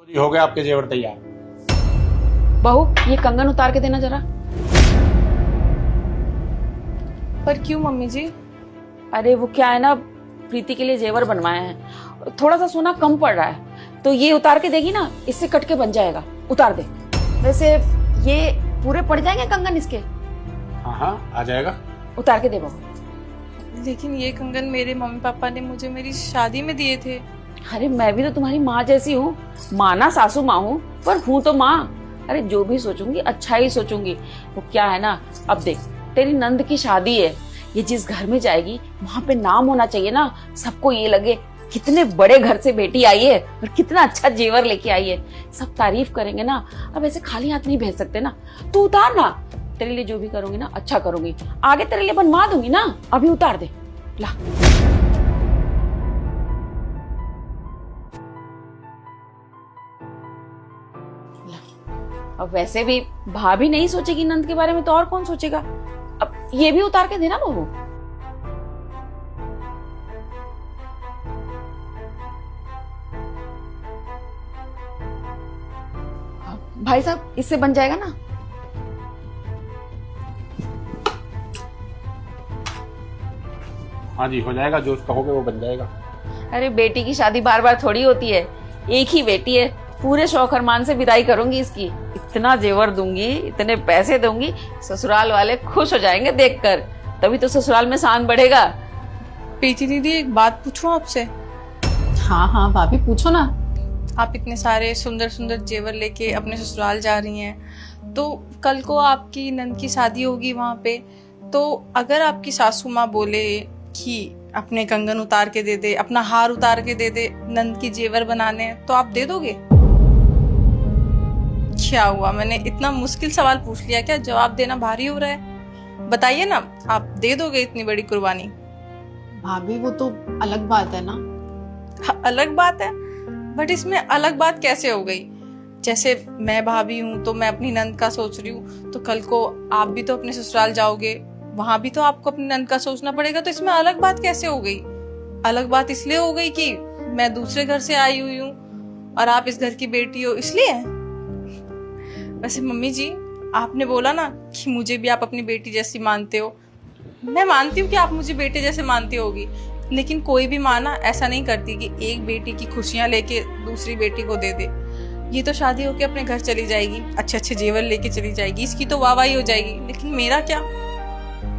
जी हो गया आपके जेवर तैयार। बहू ये कंगन उतार के देना जरा। पर क्यों मम्मी जी? अरे वो क्या है ना, प्रीति के लिए जेवर बनवाए हैं, थोड़ा सा सोना कम पड़ रहा है तो ये उतार के देगी ना, इससे कट के बन जाएगा। उतार दे। वैसे ये पूरे पड़ जाएंगे कंगन इसके? हाँ आ जाएगा। उतार के दे बहू। लेकिन ये कंगन मेरे मम्मी पापा ने मुझे मेरी शादी में दिए थे। अरे मैं भी तो तुम्हारी माँ जैसी हूँ, माँ ना सासू माँ हूँ पर हूँ तो माँ। अरे जो भी सोचूंगी अच्छा ही सोचूंगी। वो क्या है ना, अब देख तेरी नंद की शादी है, ये जिस घर में जाएगी वहां पे नाम होना चाहिए ना, सबको ये लगे कितने बड़े घर से बेटी आई है और कितना अच्छा जेवर लेके आई है, सब तारीफ करेंगे ना। अब ऐसे खाली हाथ नहीं भेज सकते ना। तू उतार ना, तेरे लिए जो भी करूंगी ना अच्छा करूंगी, आगे तेरे लिए बनवा दूंगी ना। अभी उतार दे ला। अब वैसे भी भाभी नहीं सोचेगी नंद के बारे में तो और कौन सोचेगा। अब ये भी उतार के देना बहू। भाई साहब इससे बन जाएगा ना? हाँ जी हो जाएगा, जो कहोगे वो बन जाएगा। अरे बेटी की शादी बार बार थोड़ी होती है, एक ही बेटी है, पूरे शौक अरमान से विदाई करूंगी इसकी। इतना जेवर दूंगी, इतने पैसे दूंगी, ससुराल वाले खुश हो जाएंगे देखकर, तभी तो ससुराल में शान बढ़ेगा। प्रीति दीदी एक बात पूछूं आपसे? हाँ हाँ भाभी पूछो ना। आप इतने सारे सुंदर सुंदर जेवर लेके अपने ससुराल जा रही हैं, तो कल को आपकी नंद की शादी होगी वहां पे, तो अगर आपकी सासू माँ बोले कि अपने कंगन उतार के दे दे, अपना हार उतार के दे दे, नंद की जेवर बनाने हैं, तो आप दे दोगे? क्या हुआ, मैंने इतना मुश्किल सवाल पूछ लिया क्या? जवाब देना भारी हो रहा है? बताइए ना, आप दे दोगे इतनी बड़ी कुर्बानी? भाभी वो तो अलग बात है ना। हाँ, अलग बात है, बट इसमें अलग बात कैसे हो गई? जैसे मैं भाभी हूँ तो मैं अपनी नंद का सोच रही हूँ, तो कल को आप भी तो अपने ससुराल जाओगे, वहां भी तो आपको अपनी नंद का सोचना पड़ेगा, तो इसमें अलग बात कैसे हो गई? अलग बात इसलिए हो गई कि मैं दूसरे घर से आई हुई हूँ और आप इस घर की बेटी हो, इसलिए। वैसे मम्मी जी, आपने बोला ना कि मुझे भी आप अपनी बेटी जैसी मानते हो। मैं मानती हूँ कि आप मुझे बेटे जैसे मानती होगी, लेकिन कोई भी माँ ना ऐसा नहीं करती कि एक बेटी की खुशियां लेके दूसरी बेटी को दे दे। ये तो शादी होके अपने घर चली जाएगी, अच्छे अच्छे जेवर लेके चली जाएगी, इसकी तो वाहवाही हो जाएगी, लेकिन मेरा क्या?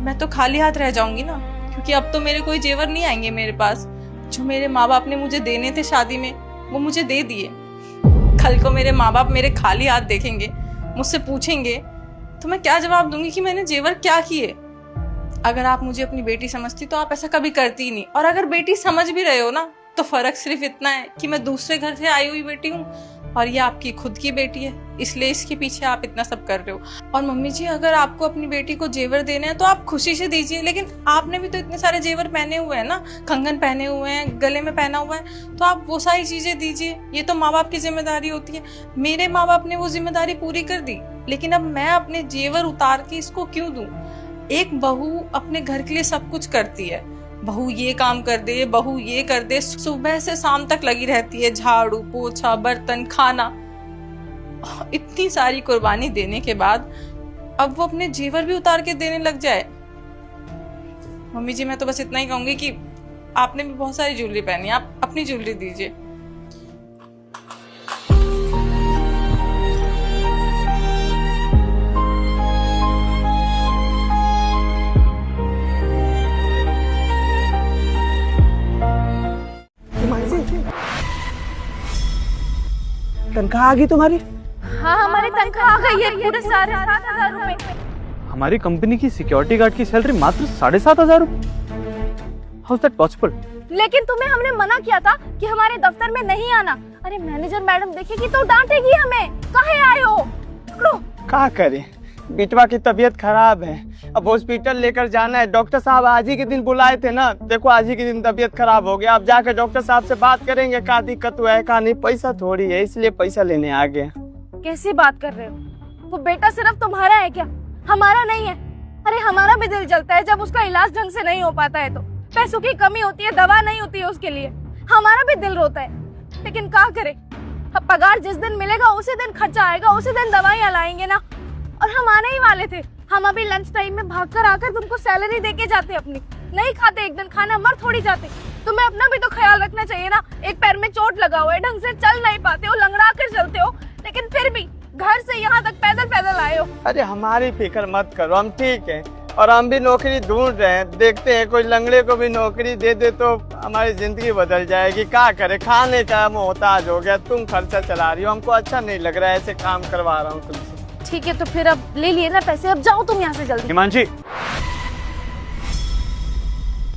मैं तो खाली हाथ रह जाऊंगी ना, क्योंकि अब तो मेरे कोई जेवर नहीं आएंगे मेरे पास। जो मेरे माँ बाप ने मुझे देने थे शादी में, वो मुझे दे दिए। कल को मेरे माँ बाप मेरे खाली हाथ देखेंगे, मुझसे पूछेंगे, तो मैं क्या जवाब दूंगी कि मैंने जेवर क्या किए? अगर आप मुझे अपनी बेटी समझती तो आप ऐसा कभी करती ही नहीं, और अगर बेटी समझ भी रहे हो ना, तो फर्क सिर्फ इतना है कि मैं दूसरे घर से आई हुई बेटी हूँ और ये आपकी खुद की बेटी है, इसलिए इसके पीछे आप इतना सब कर रहे हो। और मम्मी जी, अगर आपको अपनी बेटी को जेवर देने हैं तो आप खुशी से दीजिए, लेकिन आपने भी तो इतने सारे जेवर पहने हुए हैं ना, कंगन पहने हुए हैं, गले में पहना हुआ है, तो आप वो सारी चीजें दीजिए। ये तो माँ बाप की जिम्मेदारी होती है। मेरे माँ बाप ने वो जिम्मेदारी पूरी कर दी, लेकिन अब मैं अपने जेवर उतार के इसको क्यों दूं? एक बहू अपने घर के लिए सब कुछ करती है, बहू ये काम कर दे, बहू ये कर दे, सुबह से शाम तक लगी रहती है, झाड़ू पोछा बर्तन खाना। इतनी सारी कुर्बानी देने के बाद अब वो अपने जेवर भी उतार के देने लग जाए। मम्मी जी, मैं तो बस इतना ही कहूंगी कि आपने भी बहुत सारी ज्वेलरी पहनी, आप अपनी ज्वेलरी दीजिए। तनख्वाह आ गई तुम्हारी? हाँ हमारी तनख्वाह आ गई है, पूरे 7,500 रुपए। हमारी कंपनी की सिक्योरिटी गार्ड की सैलरी मात्र 7,500 रुपए। How is that possible? लेकिन तुम्हें हमने मना किया था कि हमारे दफ्तर में नहीं आना। अरे मैनेजर मैडम देखेगी तो डांटेगी हमें। काहे आए हो? पकड़ो। क्या करें, बिटवा की तबीयत खराब है, अब हॉस्पिटल लेकर जाना है। डॉक्टर साहब आज ही के दिन बुलाए थे ना, देखो आज ही के दिन तबीयत खराब हो गया। अब जाकर डॉक्टर साहब से बात करेंगे, क्या दिक्कत हुआ है क्या नहीं। पैसा थोड़ी है, इसलिए पैसा लेने आ गए। कैसी बात कर रहे हो? वो बेटा सिर्फ तुम्हारा है क्या, हमारा नहीं है? अरे हमारा भी दिल जलता है जब उसका इलाज ढंग से नहीं हो पाता है, तो पैसों की कमी होती है, दवा नहीं होती है उसके लिए, हमारा भी दिल रोता है। लेकिन क्या करे, अब पगार जिस दिन मिलेगा उसी दिन खर्चा आएगा, उसी दिन दवाइयाँ लाएंगे ना। और हम आने ही वाले थे, हम अभी लंच टाइम में भागकर आकर तुमको सैलरी देके जाते अपनी। नहीं खाते एक दिन खाना, मर थोड़ी जाते। तुम्हें अपना भी तो ख्याल रखना चाहिए ना। एक पैर में चोट लगा हुआ है, ढंग से चल नहीं पाते हो, लंगड़ा कर चलते हो, लेकिन फिर भी घर से यहाँ तक पैदल पैदल आए हो। अरे हमारी फिक्र मत करो, हम ठीक हैं और हम भी नौकरी ढूंढ रहे हैं। देखते हैं कोई लंगड़े को भी नौकरी दे दे तो हमारी जिंदगी बदल जाएगी। क्या करे, खाने का मोहताज हो गया। तुम खर्चा चला रही हो, हमको अच्छा नहीं लग रहा है ऐसे काम करवा रहा हूँ तुमसे। ठीक है तो फिर अब ले लिए ना पैसे, अब जाओ तुम यहाँ से जल्दी। हिमांशी,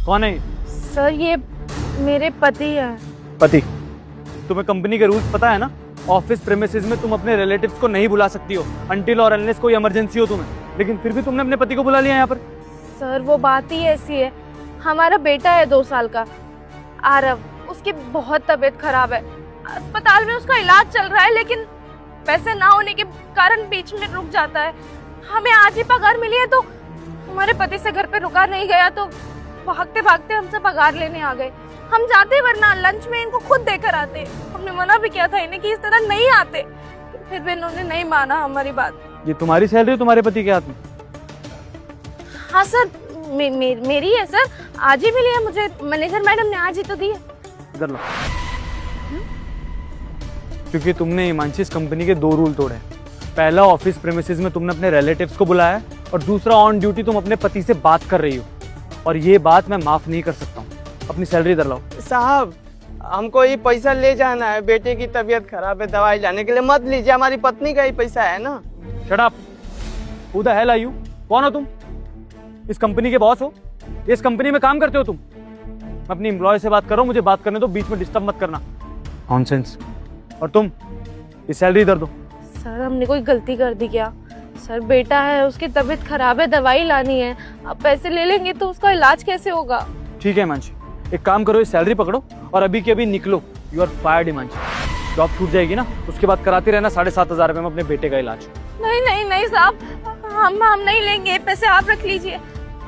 कौन है? सर ये मेरे पति हैं। पति? तुम्हें कंपनी के रूल्स पता है ना? ऑफिस प्रेमिसेस में तुम अपने रिलेटिव्स को नहीं बुला सकती हो अनटिल और अनलेस कोई इमरजेंसी हो तुम्हें, लेकिन फिर भी तुमने अपने पति को बुला लिया यहाँ पर। सर वो बात ही ऐसी है, हमारा बेटा है 2 साल का आरव, उसकी बहुत तबीयत खराब है, अस्पताल में उसका इलाज चल रहा है, लेकिन पैसे ना होने के कारण बीच में रुक जाता है। हमें आज ही पगार मिली है तो हमारे पति से घर पे रुका नहीं गया तो भागते भागते हमसे पगार लेने आ गए। हम जाते वरना लंच में इनको खुद देकर आते। हमने मना भी किया था इन्हें कि इस तरह नहीं आते, फिर भी इन्होंने नहीं माना हमारी बात। ये तुम्हारी सैलरी तुम्हारे पति के हाथ में? हाँ सर मेरी है सर, आज ही मिली है मुझे, मैनेजर मैडम ने आज ही तो दी है। इधर लो। क्योंकि तुमने हिमांशी इस कंपनी के 2 रूल तोड़े। पहला, ऑफिस प्रेमिसेस में तुमने अपने रिलेटिव्स को बुलाया, और दूसरा, ऑन ड्यूटी तुम अपने पति से बात कर रही हो, और ये बात मैं माफ नहीं कर सकता हूँ। अपनी सैलरी इधर लाओ। साहब हमको ये पैसा ले जाना है, बेटे की तबीयत खराब है, दवाई लाने के लिए। मत लीजिए, हमारी पत्नी का ही पैसा है ना। Shut up. Who the hell are you? कौन हो तुम? इस कंपनी के बॉस हो? इस कंपनी में काम करते हो तुम? मैं अपनी एम्प्लॉय से बात कर रहा हूँ, मुझे बात करने दो, बीच में डिस्टर्ब मत करना। नॉनसेंस। और तुम, ये सैलरी इधर दो। सर हमने कोई गलती कर दी क्या? सर बेटा है, उसकी तबीयत खराब है, दवाई लानी है, अब पैसे ले लेंगे तो उसका इलाज कैसे होगा? ठीक है हिमांशी, एक काम करो, ये सैलरी पकड़ो और अभी के अभी निकलो। You are fired Himanshi. Job छूट जाएगी ना, उसके बाद कराते रहना 7,500 रुपये में अपने बेटे का इलाज। नहीं नहीं नहीं साहब, हम नहीं लेंगे पैसे, आप रख लीजिए,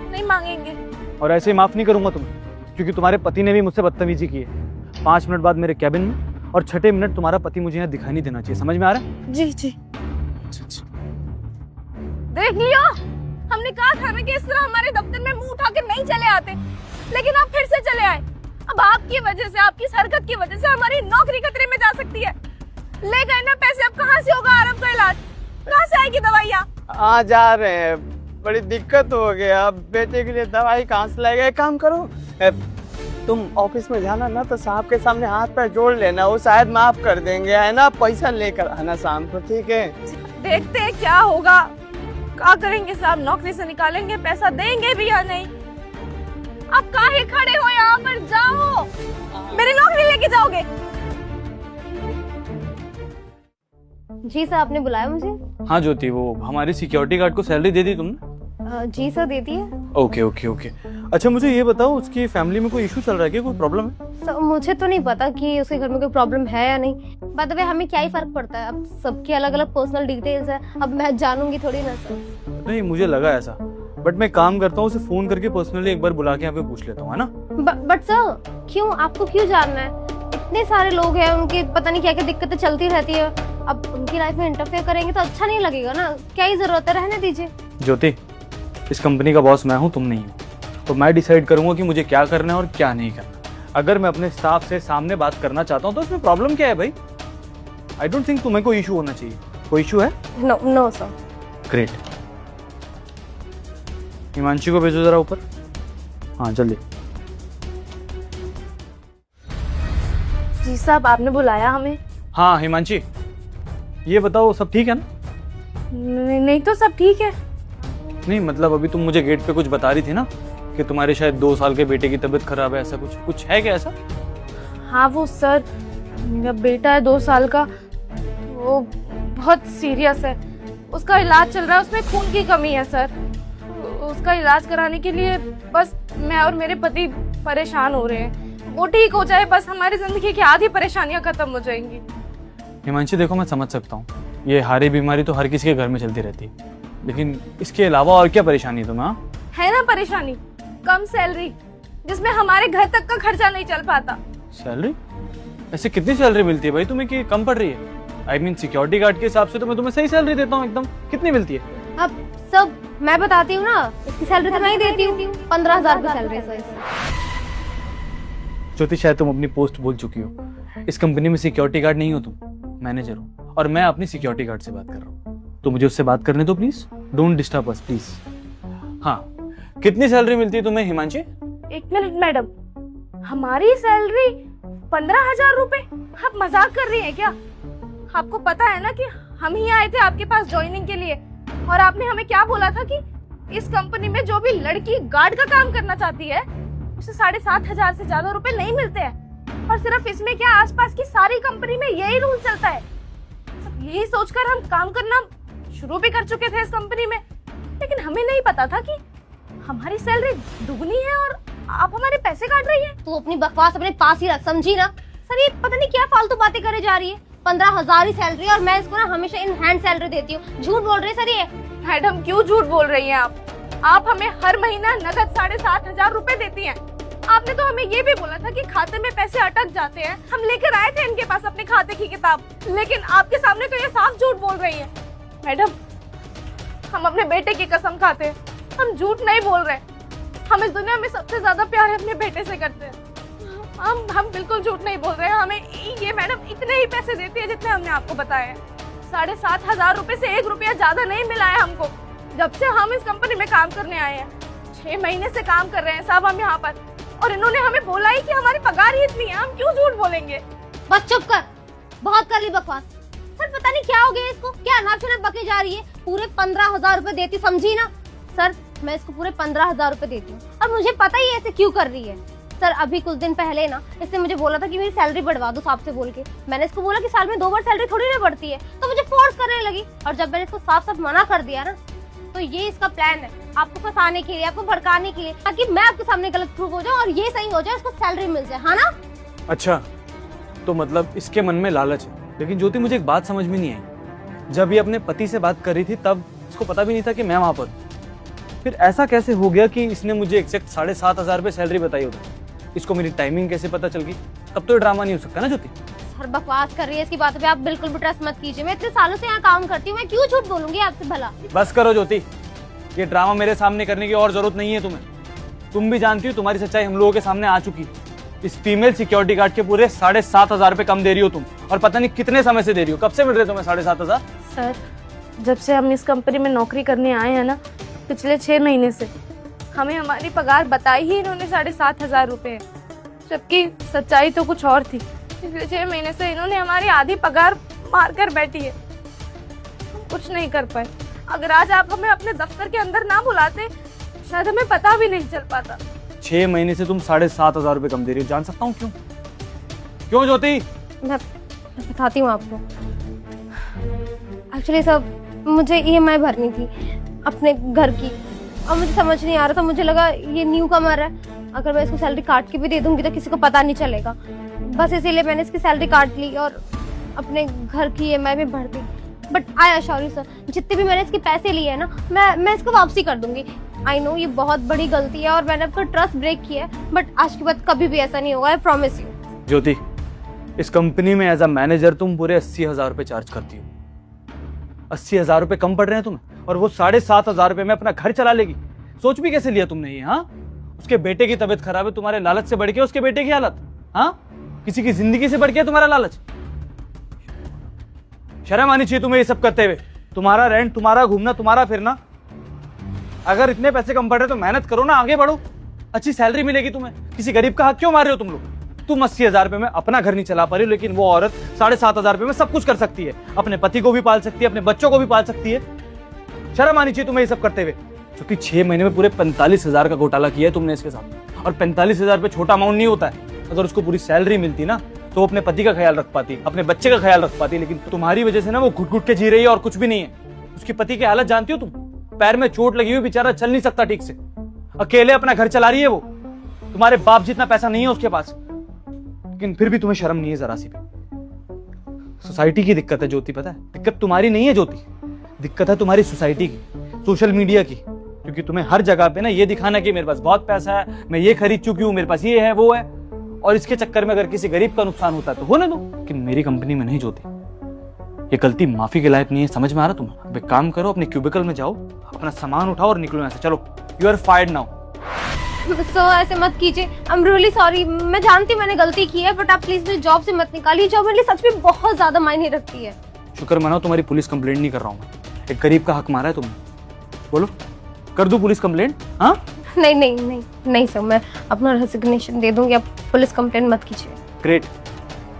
नहीं मांगेंगे। और ऐसे ही माफ नहीं करूंगा तुम्हें, क्योंकि तुम्हारे पति ने भी मुझसे बदतमीजी की है। 5 मिनट बाद मेरे कैबिन में, और 6ठे मिनट तुम्हारा पति मुझे यहाँ दिखाई नहीं देना चाहिए। समझ में आ रहा है? जी जी। देख लियो, हमने कहा था ना कि इस तरह हमारे दफ्तर में मुंह उठा के नहीं चले आते, लेकिन आप फिर से चले आए। अब आपकी वजह से, आपकी इस हरकत की वजह से हमारी नौकरी खतरे में जा सकती है। ले गए ना पैसे, अब कहाँ से होगा आरव का इलाज? कहाँ से आएगी दवाइयाँ? आ जा रहे हैं, बड़ी दिक्कत हो गया। अब बेटे के लिए दवाई कहाँ से लाएगा? एक काम करो, तुम ऑफिस में जाना ना तो साहब के सामने हाथ पैर जोड़ लेना, वो शायद माफ कर देंगे, है ना? पैसा लेकर आना शाम को, ठीक है? देखते हैं क्या होगा, क्या करेंगे साहब, नौकरी से निकालेंगे, पैसा देंगे भी या नहीं। अब काहे खड़े हो यहाँ पर, जाओ, मेरी नौकरी लेके जाओगे। जी सर, आपने बुलाया मुझे? हाँ ज्योति, वो हमारी सिक्योरिटी गार्ड को सैलरी दे दी तुमने? जी सर, दे दी है। Okay okay okay. अच्छा मुझे ये बताओ, उसकी फैमिली में कोई इशू चल रहा है क्या, कोई प्रॉब्लम है? सर मुझे तो नहीं पता कि उसके घर में कोई प्रॉब्लम है या नहीं। बाय द वे हमें क्या ही फर्क पड़ता है, अब सबकी अलग अलग पर्सनल डिटेल्स है, अब मैं जानूंगी थोड़ी ना सर। नहीं मुझे लगा ऐसा, बट मैं काम करता हूँ, उसे फोन करके पर्सनली एक बार बुला के यहाँ पे पूछ लेता हूँ, है ना? बट सर क्यों, आपको क्यों जानना है? इतने सारे लोग हैं, उनकी पता नहीं क्या क्या दिक्कतें चलती रहती है, अब उनकी लाइफ में इंटरफेयर करेंगे तो अच्छा नहीं लगेगा ना। क्या ही जरूरत है, रहने दीजिए। ज्योति, इस कंपनी का बॉस मैं हूँ, तुम नहीं हो, तो मैं डिसाइड करूंगा कि मुझे क्या करना है और क्या नहीं करना। अगर मैं अपने स्टाफ से सामने बात करना चाहता हूँ तो इसमें प्रॉब्लम क्या है भाई? आई डोंट थिंक तुम्हें कोई इशू होना चाहिए। कोई इशू है? No no sir. Great. Himanshi को भेजो जरा ऊपर। हाँ जल्दी। जी साहब, आपने बुलाया हमें? हाँ हिमांशी, ये बताओ सब ठीक है ना? नहीं तो सब ठीक है। नहीं मतलब अभी तुम मुझे गेट पे कुछ बता रही थी ना कि तुम्हारे शायद 2 साल के बेटे की तबीयत खराब है, ऐसा कुछ है क्या ऐसा? हाँ वो सर, मेरा बेटा है 2 साल का, वो बहुत सीरियस है, उसका इलाज चल रहा है, उसमें खून की कमी है सर। उसका इलाज कराने के लिए बस मैं और मेरे पति परेशान हो रहे हैं। वो ठीक हो जाए बस हमारी जिंदगी की आधी परेशानियां खत्म हो जाएंगी। हिमांशी देखो, मैं समझ सकता हूँ, ये हारी बीमारी तो हर किसी के घर में चलती रहती है, लेकिन इसके अलावा और क्या परेशानी है तुम्हें? है ना परेशानी, कम सैलरी जिसमें हमारे घर तक का खर्चा नहीं चल पाता। सैलरी? ऐसे कितनी सैलरी मिलती है भाई तुम्हें कि कम पड़ रही है? आई मीन सिक्योरिटी गार्ड के हिसाब से तो मैं तुम्हें सही सैलरी देता हूँ एकदम। कितनी मिलती है? अब सब मैं बताती हूँ ना, इसकी सैलरी तो मैं ही देती हूँ, 15,000 रुपये सैलरी सर। ज्योति शायद तुम अपनी पोस्ट भूल चुकी हो। इस कंपनी में सिक्योरिटी गार्ड नहीं हो तुम, मैनेजर हो, और मैं अपनी सिक्योरिटी गार्ड से बात कर रहा हूँ। तो मुझे उससे बात करने दो please, don't disturb us please. हाँ, कितनी सैलरी मिलती है तुम्हें हिमांशी? 1 मिनट मैडम, हमारी सैलरी 15,000 रुपए? आप मजाक कर रही हैं क्या? आपको पता है ना कि हम ही आए थे आपके पास ज्वाइनिंग के लिए, और आपने हमें क्या बोला था कि इस कंपनी में जो भी लड़की गार्ड का काम करना चाहती है उसे 7,500 से ज्यादा रुपए नहीं मिलते हैं। और सिर्फ इसमें क्या, आसपास की सारी कंपनी में यही रूल चलता है। यही सोचकर हम काम करना शुरू भी कर चुके थे इस कंपनी में, लेकिन हमें नहीं पता था कि हमारी सैलरी दुगनी है और आप हमारे पैसे काट रही हैं। तू अपनी बकवास अपने पास ही रख, समझी ना? सर ये पता नहीं क्या फालतू बातें करे जा रही है। 15,000 ही सैलरी, और मैं इसको ना हमेशा इन हैंड सैलरी देती हूँ। झूठ बोल रही है सर ये। मैडम क्यों झूठ बोल रही हैं आप हमें हर महीना नगद 7,500 रुपए देती हैं। आपने तो हमें ये भी बोला था कि खाते में पैसे अटक जाते हैं। हम लेकर आए थे इनके पास अपने खाते की किताब, लेकिन आपके सामने तो ये साफ झूठ बोल रही है। मैडम, हम अपने बेटे की कसम खाते हैं, हम झूठ नहीं बोल रहे। हम इस दुनिया में सबसे ज्यादा प्यार अपने बेटे से करते हैं। हम बिल्कुल झूठ नहीं बोल रहे हैं। हमें ये मैडम इतने ही पैसे देती है जितने हमने आपको बताया है। 7,500 रुपए से 1 रुपया ज्यादा नहीं मिला है हमको जब से हम इस कंपनी में काम करने आए हैं। 6 महीने से काम कर रहे हैं साहब हम यहाँ पर, और इन्होंने हमें बोला ही कि हमारी पगार ही इतनी है, हम क्यों झूठ बोलेंगे? बस चुप कर, बहुत कर ली बकवास। सर पता नहीं क्या हो गया इसको, क्या अनाप शनाप बके जा रही है। पूरे 15,000 रुपए देती, समझी ना? सर मैं इसको पूरे 15,000 रुपए देती हूँ, और मुझे पता ही है ऐसे क्यों कर रही है। सर अभी कुछ दिन पहले ना इसने मुझे बोला था कि मेरी सैलरी बढ़वा दो साहब से बोल के। मैंने इसको बोला कि साल में 2 बार सैलरी थोड़ी ना बढ़ती है, तो मुझे फोर्स करने लगी। और जब मैंने इसको साफ साफ मना कर दिया ना, तो ये इसका प्लान है आपको फंसाने के लिए, आपको भड़काने के लिए, ताकि मैं आपके सामने गलत प्रूफ हो जाऊं और ये सही हो जाए, इसको सैलरी मिल जाए, हाँ ना? अच्छा, तो मतलब इसके मन में लालच है। लेकिन ज्योति मुझे एक बात समझ में नहीं आई, जब ये अपने पति से बात कर रही थी तब इसको पता भी नहीं था कि मैं वहां पर। फिर ऐसा कैसे हो गया कि इसने मुझे एग्जैक्ट 7,500 रुपए सैलरी बताई होगी? इसको मेरी टाइमिंग कैसे पता चल गई? तब तो ये ड्रामा नहीं हो सकता ना ज्योति? सर बकवास कर रही है, इसकी बातों पे आप बिल्कुल भी ट्रस्ट मत कीजिए। मैं इतने सालों से यहाँ काम करती हूँ, मैं क्यों झूठ बोलूंगी आपसे भला? बस करो ज्योति, ये ड्रामा मेरे सामने करने की और जरूरत नहीं है तुम्हें। तुम भी जानती हो तुम्हारी सच्चाई हम लोगों के सामने आ चुकी है। इस फीमेल सिक्योरिटी गार्ड के पूरे 7,500 रुपए कम दे रही हो तुम, और पता नहीं कितने समय से दे रही हो। कब से मिल रहे तुम्हें 7,500? सर जब से हम इस कंपनी में नौकरी करने आए हैं ना, पिछले 6 महीने से हमें हमारी पगार बताई ही इन्होंने 7,500 रुपए है, जबकि सच्चाई तो कुछ और थी। पिछले 6 महीने से इन्होंने हमारी आधी पगार मार कर बैठी है। हम कुछ नहीं कर पाए। अगर आज आप हमें अपने दफ्तर के अंदर ना बुलाते, शायद हमें पता भी नहीं चल पाता। 6 महीने से तुम 7,500 रुपए कम दे रही हो, जान सकता हूँ क्यों? क्यों ज्योति? मैं बताती हूँ आपको। एक्चुअली सब मुझे EMI भरनी थी अपने घर की, और मुझे समझ नहीं आ रहा था। मुझे लगा ये न्यू कमर है, अगर मैं इसको सैलरी काट के भी दे दूंगी तो किसी को पता नहीं चलेगा। बस इसीलिए मैंने इसकी सैलरी काट ली और अपने घर की EMI भी भर दी। But I assure you sir, जितने भी मैंने इसके पैसे लिए हैं ना, मैं इसको वापसी कर दूंगी। आई नो ये बहुत बड़ी गलती है और मैंने आपका ट्रस्ट ब्रेक किया है, बट आज के बाद कभी भी ऐसा नहीं होगा, आई प्रॉमिस यू। ज्योति, इस कंपनी में एज अ मैनेजर तुम पूरे 80,000 रुपए चार्ज करती हो। 80,000 रुपए कम पड़ रहे हैं तुम्हें, और वो 7,500 रुपए में अपना घर चला लेगी। सोच भी कैसे लिया तुमने ये? हाँ, उसके बेटे की तबीयत खराब है, तुम्हारे लालच से बढ़ के उसके बेटे की हालत। हाँ, किसी की जिंदगी से बढ़ के तुम्हारा लालच। शर्म आनी चाहिए तुम्हें ये सब करते हुए। तुम्हारा रेंट, तुम्हारा घूमना, तुम्हारा फिरना। अगर इतने पैसे कम पड़ रहे तो मेहनत करो ना, आगे बढ़ो, अच्छी सैलरी मिलेगी तुम्हें। किसी गरीब का हक क्यों मार रहे हो तुम लोग? तुम 80,000 रुपए में अपना घर नहीं चला पा रही हो, लेकिन वो औरत 7,500 रुपए में सब कुछ कर सकती है। अपने पति को भी पाल सकती है, अपने बच्चों को भी पाल सकती है। शर्म आनी चाहिए तुम्हें ये सब करते हुए। क्योंकि 6 महीने में पूरे 45,000 का घोटाला किया है तुमने इसके साथ, और 45,000 रुपए छोटा अमाउंट नहीं होता है। अगर उसको पूरी सैलरी मिलती ना तो वो अपने पति का ख्याल रख पाती, अपने बच्चे का ख्याल रख पाती, लेकिन तुम्हारी वजह से ना वो घुट घुट के जी रही है और कुछ भी नहीं है। उसके पति की हालत जानती हो तुम? पैर में चोट लगी हुई, बेचारा चल नहीं सकता ठीक से, अकेले अपना घर चला रही है वो। तुम्हारे बाप जितना पैसा नहीं है उसके पास, लेकिन फिर भी तुम्हें शर्म नहीं है जरा सी भी। सोसाइटी की दिक्कत है ज्योति, पता है? दिक्कत तुम्हारी नहीं है ज्योति, दिक्कत है तुम्हारी सोसाइटी की, सोशल मीडिया की। क्योंकि तुम्हें हर जगह पे ना ये दिखाना कि मेरे पास बहुत पैसा है, मैं ये खरीद चुकी हूँ, मेरे पास ये है वो है, और इसके चक्कर में अगर किसी गरीब का नुकसान होता है तो होने दो, लेकिन मेरी कंपनी में नहीं जोती। ये गलती माफी के लायक नहीं है, समझ में आ रहा तुम्हें? अब एक काम करो, अपने क्यूबिकल में जाओ, अपना सामान उठाओ और निकलो यहाँ से। चलो, you are fired now. Sir ऐसे मत कीजिए, आई एम रियली सॉरी। मैं जानती हूँ मैंने गलती की है, बट आप प्लीज मुझे जॉब से मत निकालिए। जॉब मेरे लिए सच में बहुत ज्यादा मायने रखती है। शुक्र मनाओ तुम्हारी पुलिस कंप्लेंट नहीं कर रहा हूँ मैं। एक गरीब का हक मारा है तुमने, बोलो कर दूं पुलिस कंप्लेंट? हाँ नहीं नहीं नहीं नहीं सर, मैं अपना रेजिग्नेशन दे दूंगी। आप पुलिस कंप्लेंट मत कीजिए। ग्रेट,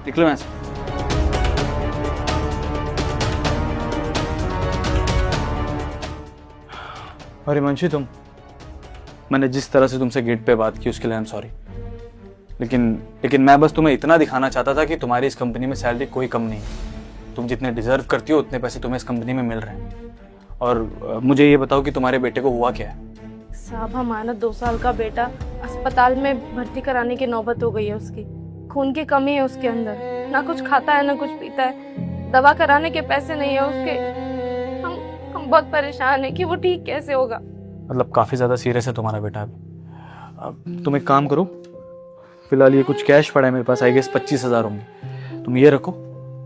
निकलो यहाँ से। अरे मंशी, मैंने जिस तरह से तुमसे गेट पे बात की उसके लिए आई एम सॉरी, लेकिन मैं बस तुम्हें इतना दिखाना चाहता था कि तुम्हारी इस कंपनी में सैलरी कोई कम नहीं है। तुम जितने डिजर्व करती हो उतने पैसे तुम्हें इस कंपनी में मिल रहे हैं। और मुझे ये बताओ कि तुम्हारे बेटे को हुआ क्या है? साहब, हमारा 2 साल का बेटा अस्पताल में भर्ती कराने की नौबत हो गई है। उसकी खून की कमी है उसके अंदर, ना कुछ खाता है ना कुछ पीता है। दवा कराने के पैसे नहीं है उसके। हम बहुत परेशान है कि वो ठीक कैसे होगा। मतलब काफ़ी ज़्यादा सीरियस है तुम्हारा बेटा अभी। अब तुम एक काम करो, फिलहाल ये कुछ कैश पड़ा है मेरे पास, आई गेस 25,000 होंगे। तुम ये रखो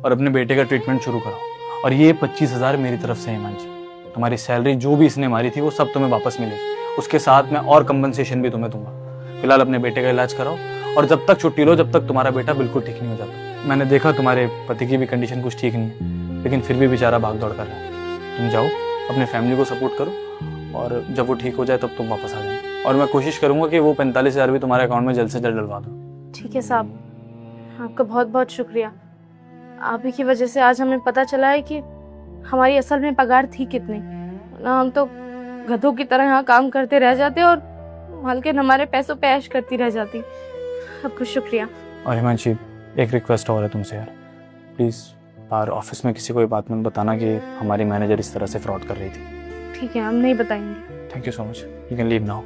और अपने बेटे का ट्रीटमेंट शुरू करो। और ये 25,000 मेरी तरफ से है हिमांशी। तुम्हारी सैलरी जो भी इसने मारी थी वो सब तुम्हें वापस मिलेगी। उसके साथ मैं और कंपनसेशन भी तुम्हें दूंगा। फिलहाल अपने बेटे का इलाज कराओ और जब तक छुट्टी लो, जब तक तुम्हारा बेटा बिल्कुल ठीक नहीं हो जाता। मैंने देखा तुम्हारे पति की भी कंडीशन कुछ ठीक नहीं है, लेकिन फिर भी बेचारा भाग दौड़ कर रहा है। तुम जाओ, अपने फैमिली को सपोर्ट करो और जब वो ठीक हो जाए तब तुम वापस आ जाओ। और मैं कोशिश करूंगा कि वो 45,000 भी तुम्हारे अकाउंट में जल्द से जल्द डलवा दो। ठीक है साहब, आपका बहुत बहुत शुक्रिया। आप ही की वजह से आज हमें पता चला है कि हमारी असल में पगार थी कितनी। ना हम तो गधों की तरह यहाँ काम करते रह जाते और मालकिन हमारे पैसों पे ऐश करती रह जाती। आपको शुक्रिया। और हिमांशी, एक रिक्वेस्ट और है तुमसे यार, प्लीज़ बाहर ऑफिस में किसी को ये बात मत बताना कि हमारी मैनेजर इस तरह से फ्रॉड कर रही थी। ठीक है, हम नहीं बताएंगे। Thank you so much, you can leave now.